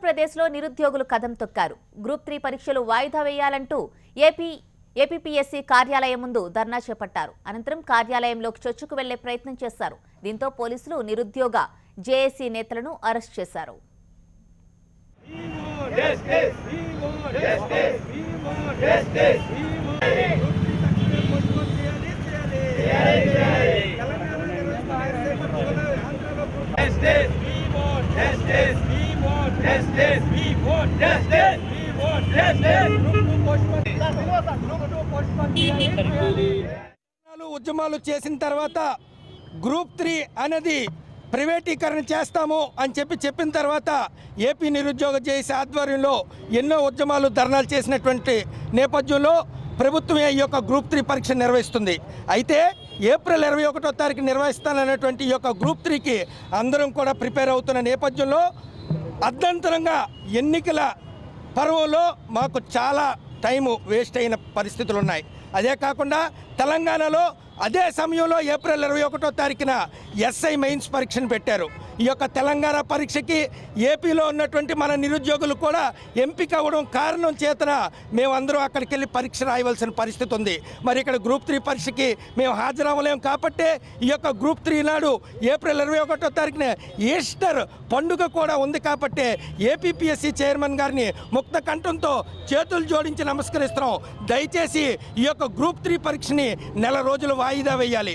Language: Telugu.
ఆంధ్రప్రదేశ్లో నిరుద్యోగులు కదం తొక్కారు. గ్రూప్ 3 పరీక్షలు వాయిదా వేయాలంటూ ఏపీపీఎస్సీ కార్యాలయం ముందు ధర్నా చేపట్టారు. అనంతరం కార్యాలయంలోకి చొచ్చుకు వెళ్లే ప్రయత్నం చేశారు. దీంతో పోలీసులు నిరుద్యోగ జేఏసీ నేతలను అరెస్ట్ చేశారు. ఉద్యమాలు చేసిన తర్వాత గ్రూప్ 3 అనేది ప్రైవేటీకరణ చేస్తాము అని చెప్పిన తర్వాత ఏపీ నిరుద్యోగ జేఏసీ ఆధ్వర్యంలో ఎన్నో ఉద్యమాలు ధర్నాలు చేసినటువంటి నేపథ్యంలో ప్రభుత్వమే ఈ యొక్క గ్రూప్ 3 పరీక్ష నిర్వహిస్తుంది. అయితే ఏప్రిల్ 21వ తారీఖు నిర్వహిస్తానన్నటువంటి ఈ యొక్క గ్రూప్ 3కి అందరం కూడా ప్రిపేర్ అవుతున్న నేపథ్యంలో అర్ధంతరంగా ఎన్నికల పర్వంలో మాకు చాలా టైము వేస్ట్ అయిన పరిస్థితులు ఉన్నాయి. అదే కాకుండా తెలంగాణలో అదే సమయంలో ఏప్రిల్ 21వ తారీఖున ఎస్ఐ మెయిన్స్ పరీక్షను పెట్టారు. ఈ యొక్క తెలంగాణ పరీక్షకి ఏపీలో ఉన్నటువంటి మన నిరుద్యోగులు కూడా ఎంపిక అవ్వడం కారణం చేతన మేమందరం అక్కడికి వెళ్ళి పరీక్ష రాయవలసిన పరిస్థితి ఉంది. మరి ఇక్కడ గ్రూప్ 3 పరీక్షకి మేము హాజరవ్వలేము కాబట్టి ఈ యొక్క గ్రూప్ 3 నాడు ఏప్రిల్ 21వ తారీఖున ఈస్టర్ పండుగ కూడా ఉంది కాబట్టి ఏపీపీఎస్సీ చైర్మన్ గారిని ముక్త కంఠంతో చేతులు జోడించి నమస్కరిస్తున్నాం. దయచేసి ఈ యొక్క గ్రూప్ 3 పరీక్షని నెల రోజులు వాయిదా వేయాలి.